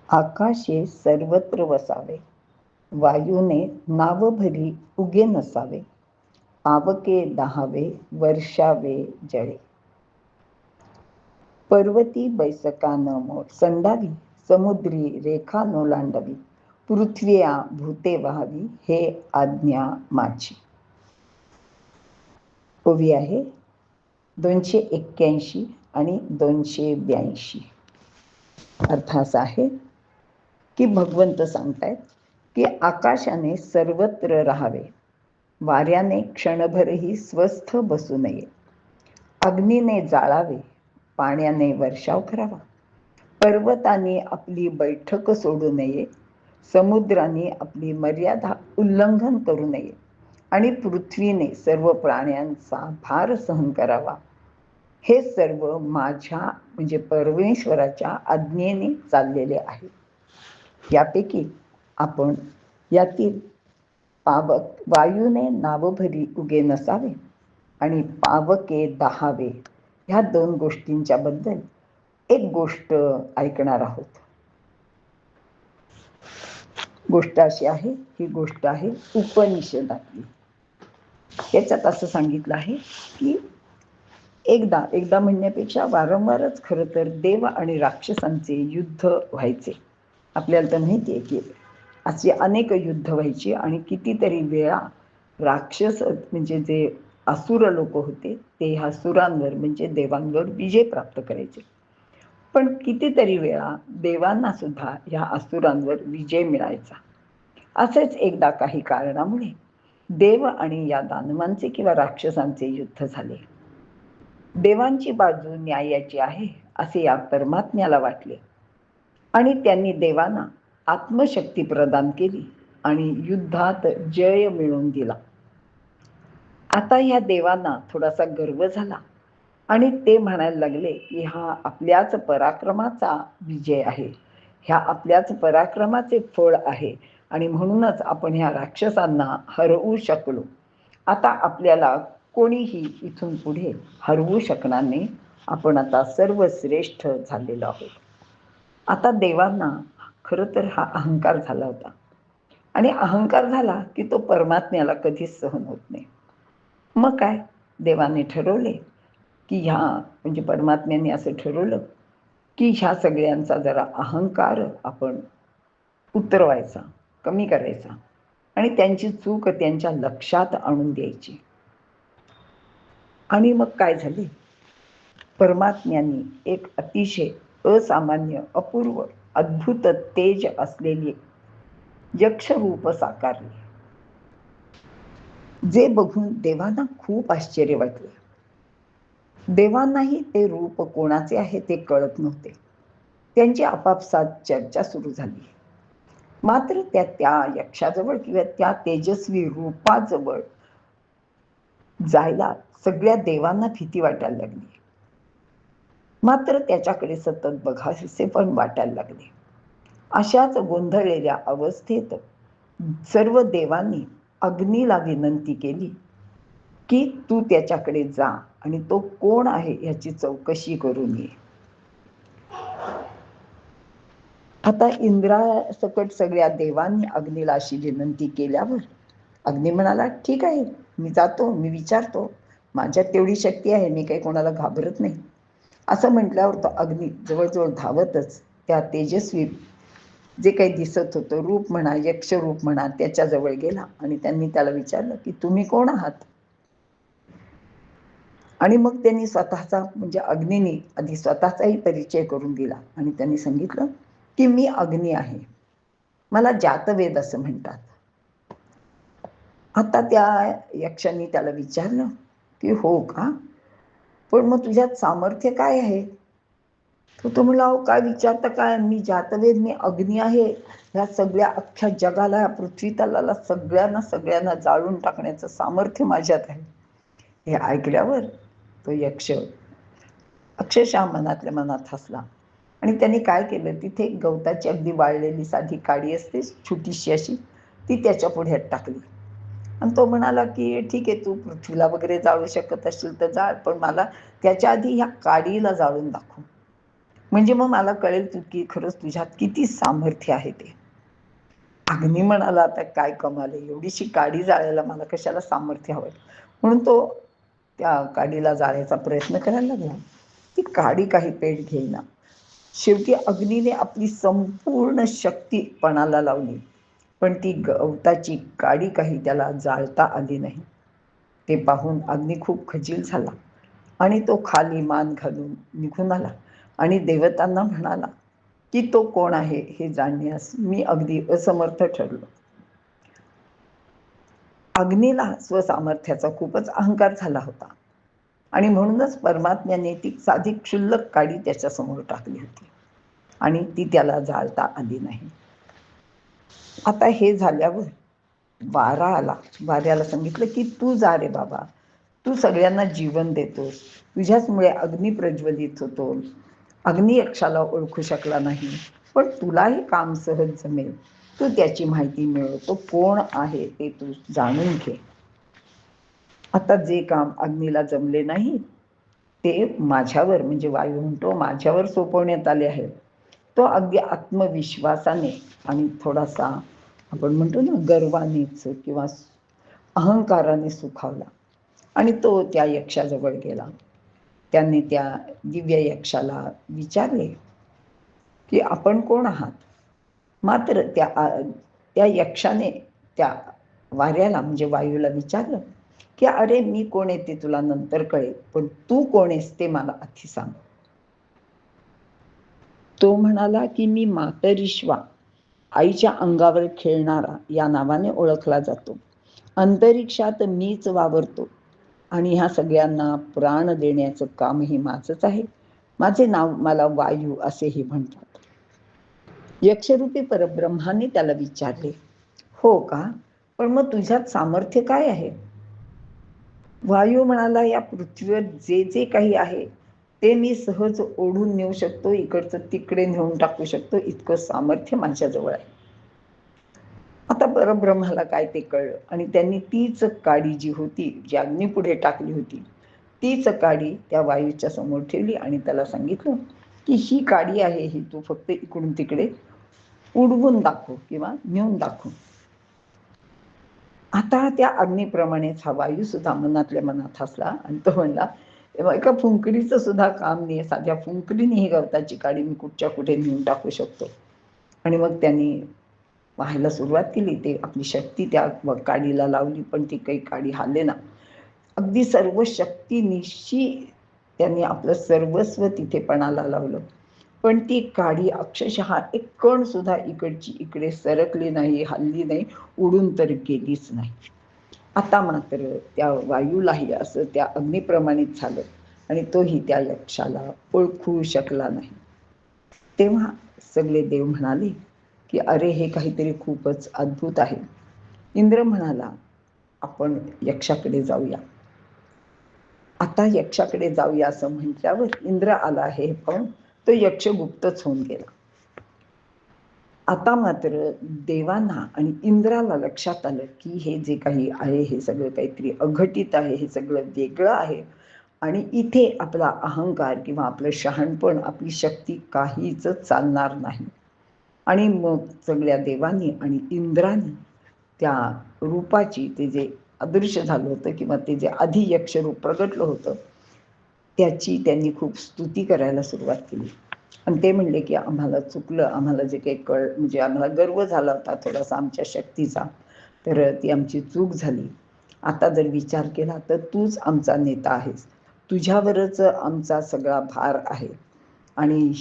आकाशे सर्वत्र वसावे, वायूने नाव भरी उगे नसावे, पावके दहावे वर्षावे जळे. पर्वती बैसका न मोड संडावी, समुद्री रेखा नो लांडवी, पृथ्वीया भूते व्हावी हे आज्ञा माझी. ओवी आहे 281 आणि 282. अर्थ असा आहे की भगवंत सांगतायत की आकाशाने सर्वत्र राहावे, वाऱ्याने क्षणभरही स्वस्थ बसू नये, अग्नीने जाळावे, पाण्याने वर्षाव करावा, पर्वताने आपली बैठक सोडू नये, समुद्राने आपली मर्यादा उल्लंघन करू नये आणि पृथ्वीने सर्व प्राण्यांचा भार सहन करावा. हे सर्व माझ्या म्हणजे परमेश्वराच्या आज्ञेने चाललेले आहे. यापैकी आपण यातील पावक वायूने नावभरी उगे नसावे आणि पावके दहावे ह्या दोन गोष्टींच्या बद्दल एक गोष्ट ऐकणार आहोत. गोष्ट अशी आहे, ही गोष्ट आहे उपनिषदातली. याच्यात असं सांगितलं आहे की एकदा म्हणण्यापेक्षा वारंवारच खरं तर देव आणि राक्षसांचे युद्ध व्हायचे. आपल्याला तर माहिती आहे की अशी अनेक युद्ध व्हायची आणि कितीतरी वेळा राक्षस म्हणजे जे असुर लोक होते ते ह्या सुरांवर म्हणजे देवांवर विजय प्राप्त करायचे. पण कितीतरी वेळा देवांना सुद्धा ह्या असुरांवर विजय मिळायचा. असेच एकदा काही कारणामुळे देव आणि या दानवांचे किंवा राक्षसांचे युद्ध झाले. देवांची बाजू न्यायाची आहे असे या परमात्म्याला वाटले आणि त्यांनी देवांना आत्मशक्ती प्रदान केली आणि युद्धात जय मिळवून दिला. आता ह्या देवांना थोडासा गर्व झाला आणि ते म्हणायला लागले की हा आपल्याच पराक्रमाचा विजय आहे, ह्या आपल्याच पराक्रमाचे फळ आहे आणि म्हणूनच आपण ह्या राक्षसांना हरवू शकलो. आता आपल्याला कोणीही इथून पुढे हरवू शकणार नाही, आपण आता सर्वश्रेष्ठ झालेलो आहोत. आता देवांना खरं तर हा अहंकार झाला होता आणि अहंकार झाला की तो परमात्म्याला कधीच सहन होत नाही. मग काय देवाने ठरवले की ह्या म्हणजे परमात्म्याने असं ठरवलं की ह्या सगळ्यांचा जरा अहंकार आपण उतरवायचा, कमी करायचा आणि त्यांची चूक त्यांच्या लक्षात आणून द्यायची. आणि मग काय झाले, परमात्म्यांनी एक अतिशय असामान्य अपूर्व अद्भुत तेज असलेले यक्ष रूप साकारले, जे बघून देवांना खूप आश्चर्य वाटले. देवांनाही ते रूप कोणाचे आहे ते कळत नव्हते. त्यांची आपापसात चर्चा सुरू झाली. मात्र त्या यक्षाजवळ किंवा त्या तेजस्वी रूपाजवळ जायला सगळ्या देवांना भीती वाटायला लागली. मात्र त्याच्याकडे सतत बघावेसे पण वाटायला लागले. अशाच गोंधळलेल्या अवस्थेत सर्व देवांनी अग्नीला विनंती केली की तू त्याच्याकडे जा आणि तो कोण आहे याची चौकशी करून ये. आता इंद्रासकट सगळ्या देवांनी अग्नीला अशी विनंती केल्यावर अग्नी म्हणाला, ठीक आहे, मी जातो, मी विचारतो, माझ्यात तेवढी शक्ती आहे, मी काही कोणाला घाबरत नाही. असं म्हटल्यावर तो अग्नी जवळजवळ धावतच त्या तेजस्वी जे काही दिसत होतं रूप म्हणा, यक्ष रूप म्हणा, त्याच्याजवळ गेला आणि त्यांनी त्याला विचारलं की तुम्ही कोण आहात. आणि मग त्यांनी स्वतःचा म्हणजे अग्नीने आधी स्वतःचाही परिचय करून दिला आणि त्यांनी सांगितलं की मी अग्नी आहे, मला जातवेद असं म्हणतात. आता त्या यक्षांनी त्याला विचारलं की हो का, पण मग तुझ्यात सामर्थ्य काय आहे. तो म्हणला, अहो काय विचारता काय, मी जातवेद, मी अग्नी आहे, ह्या सगळ्या अख्ख्या जगाला, पृथ्वी तलाला सगळ्यांना जाळून टाकण्याचं सामर्थ्य माझ्यात आहे. हे ऐकल्यावर तो यक्ष अक्षरशः मनातल्या मनात हसला आणि त्यांनी काय केलं, तिथे एक गवताची अगदी वाळलेली साधी काडी असते छोटीशी अशी, ती त्याच्या पुढ्यात टाकली आणि तो म्हणाला की ठीक आहे, तू पृथ्वीला वगैरे जाळू शकत असेल तर जाळ, पण मला त्याच्या आधी ह्या काडीला जाळून दाखव. म्हणजे मग मला कळेल की खरंच तुझ्यात किती सामर्थ्य आहे ते. अग्नी म्हणाला, आता काय कमाल आहे, एवढीशी काडी जाळायला मला कशाला सामर्थ्य हवंय. म्हणून तो त्या काडीला जाळायचा प्रयत्न करायला लागला. ती काडी काही पेट घेईना. शेवटी अग्नीने आपली संपूर्ण शक्ती पणाला लावली, पण ती गवताची काडी काही त्याला जाळता आली नाही. ते पाहून अग्नी खूप खजील झाला आणि तो खाली मान घालून निघून आला आणि देवतांना म्हणाला की तो कोण आहे हे जाणण्यास मी अगदी असमर्थ ठरलो. अग्नीला स्वसामर्थ्याचा खूपच अहंकार झाला होता आणि म्हणूनच परमात्म्याने ती साधी क्षुल्लक काडी त्याच्यासमोर टाकली होती आणि ती त्याला जाळता आली नाही. आता हे झाल्यावर वारा आला. वाऱ्याला सांगितलं की तू जा रे बाबा, तू सगळ्यांना जीवन देतोस, तुझ्याचमुळे अग्नी प्रज्वलित होतो. अग्नी यक्षाला ओळखू शकला नाही, पण तुलाही काम सहज जमेल. तू त्याची माहिती मिळव, तो कोण आहे ते तू जाणून घे. आता जे काम अग्नीला जमले नाही ते माझ्यावर, म्हणजे वायू म्हणतो, माझ्यावर सोपवण्यात आले आहे. तो अगदी आत्मविश्वासाने आणि थोडासा आपण म्हणतो ना गर्वानेच किंवा अहंकाराने सुखावला आणि तो त्या यक्षाजवळ गेला. त्यांनी त्या दिव्य यक्षाला विचारले की आपण कोण आहात. मात्र त्या यक्षाने त्या वाऱ्याला म्हणजे वायूला विचारलं की अरे मी कोण आहे ते तुला नंतर कळेल, पण तू कोण आहेस ते मला आधी सांग. तो म्हणाला की मी मातरिश्वा, आईच्या अंगावर खेळणारा या नावाने ओळखला जातो. अंतरिक्षात मीच वावरतो आणि ह्या सगळ्यांना प्राण देण्याचं कामही माझंच आहे. माझे नाव मला वायू असेही म्हणतात. यक्षरूपी परब्रह्माने त्याला विचारले, हो का, पण मग तुझ्यात सामर्थ्य काय आहे. वायू म्हणाला, या पृथ्वीवर जे जे काही आहे ते मी सहज ओढून नेऊ शकतो, इकडचं तिकडे नेऊन टाकू शकतो, इतकं सामर्थ्य माझ्याजवळ आहे. आता परब्रह्माला काय ते कळलं आणि त्यांनी तीच काडी जी होती, जी अग्नीपुढे टाकली होती, तीच काडी त्या वायूच्या समोर ठेवली आणि त्याला सांगितलं की ही काडी आहे, ही तू फक्त इकडून तिकडे उडवून दाखव किंवा नेऊन दाखव. आता त्या अग्नीप्रमाणेच हा वायू सुद्धा मनातल्या मनात हसला आणि तो म्हणला, एका फुंकरीचं सुद्धा काम नाही, साध्या फुंकरीने ही गवताची काडी मी कुठच्या कुठे नेऊन टाकू शकतो. आणि मग त्यांनी पाहायला सुरुवात केली. ते आपली शक्ती त्या काडीला लावली, पण ती काही काडी हालेना. अगदी सर्व शक्तीनिशी त्यांनी आपलं सर्वस्व तिथे पणाला लावलं, पण ती काडी अक्षरशः एक कण सुद्धा इकडची इकडे सरकली नाही, हल्ली नाही, उडून तर गेलीच नाही. आता मात्र त्या वायूलाही असं त्या अग्निप्रमाणित झालं आणि तोही त्या यक्षाला ओळखू शकला नाही. तेव्हा सगळे देव म्हणाले की अरे हे काहीतरी खूपच अद्भुत आहे. इंद्र म्हणाला, आपण यक्षाकडे जाऊया. आता यक्षाकडे जाऊया असं म्हटल्यावर इंद्र आला हे पण तो यक्ष गुप्तच होऊन गेला. आता मात्र देवांना आणि इंद्राला लक्षात आलं की हे जे काही आहे हे सगळं काहीतरी अघटित आहे, हे सगळं वेगळं आहे आणि इथे आपला अहंकार किंवा आपलं शहाणपण, आपली शक्ती काहीच चालणार नाही. आणि मग सगळ्या देवांनी आणि इंद्राने त्या रूपाची, ते जे अदृश्य झालं होतं किंवा ते जे आधी यक्षरूप प्रगटलं होतं त्याची त्यांनी खूप स्तुती करायला सुरुवात केली. आणि ते म्हणले की आम्हाला चुकलं, आम्हाला जे काही म्हणजे आम्हाला गर्व झाला होता थोडासा आमच्या शक्तीचा, तर ती आमची चूक झाली. आता जर विचार केला तर तूच आमचा नेता आहेस, तुझ्यावरच आमचा सगळा भार आहे. आणि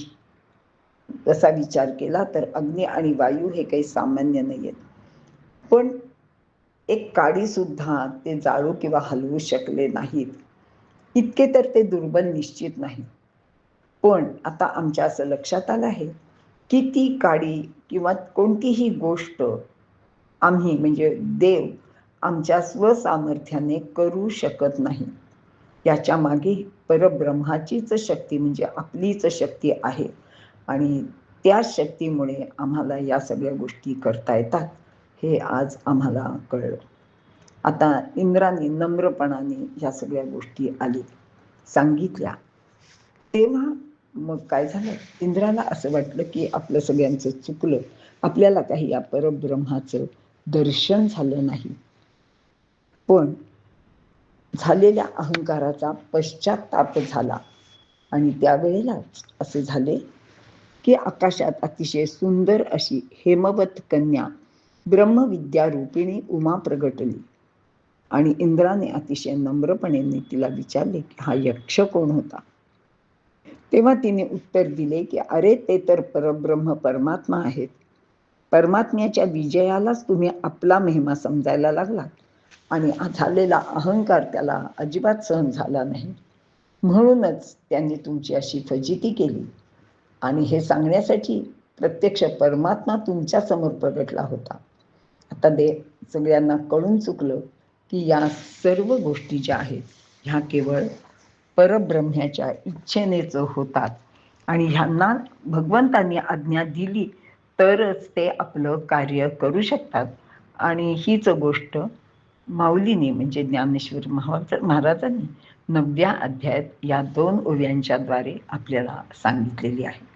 तसा विचार केला तर अग्नी आणि वायू हे काही सामान्य नाही आहेत, पण एक काडी सुद्धा ते जाळू किंवा हलवू शकले नाहीत, इतके तर ते दुर्बल निश्चित नाही. पण आता आमच्या असं लक्षात आलं आहे की ती काडी किंवा कोणतीही गोष्ट आम्ही म्हणजे देव आमच्या स्वसामर्थ्याने करू शकत नाही. याच्या मागे परब्रह्माचीच शक्ती म्हणजे आपलीच शक्ती आहे आणि त्या शक्तीमुळे आम्हाला या सगळ्या गोष्टी करता येतात, हे आज आम्हाला कळलं. आता इंद्राने नम्रपणाने या सगळ्या गोष्टी आली सांगितल्या. तेव्हा मग काय झालं, इंद्राला असं वाटलं की आपलं सगळ्यांचं चुकलं, आपल्याला काही या परब्रह्माचं दर्शन झालं नाही. पण झालेल्या अहंकाराचा पश्चात्ताप झाला आणि त्यावेळेलाच असे झाले की आकाशात अतिशय सुंदर अशी हेमवत कन्या ब्रह्मविद्या रूपिणी उमा प्रगटली आणि इंद्राने अतिशय नम्रपणे तिला विचारले की हा यक्ष कोण होता. तेव्हा तिने उत्तर दिले की अरे ते तर परब्रह्म परमात्मा आहेत. परमात्म्याच्या विजयालाच तुम्ही आपला महिमा समजायला लागलात आणि झालेला अहंकार त्याला अजिबात सहन झाला नाही, म्हणूनच त्यांनी तुमची अशी फजिती केली. आणि हे सांगण्यासाठी प्रत्यक्ष परमात्मा तुमच्या समोर प्रगटला होता. आता ते सगळ्यांना कळून चुकलं की या सर्व गोष्टी ज्या आहेत ह्या केवळ परब्रह्म्याच्या इच्छेनेच होतात आणि ह्यांना भगवंतांनी आज्ञा दिली तरच ते आपलं कार्य करू शकतात. आणि हीच गोष्ट माऊलीने म्हणजे ज्ञानेश्वर महाराजांनी 9व्या अध्यायात या 2 ओव्यांच्या द्वारे आपल्याला सांगितलेली आहे.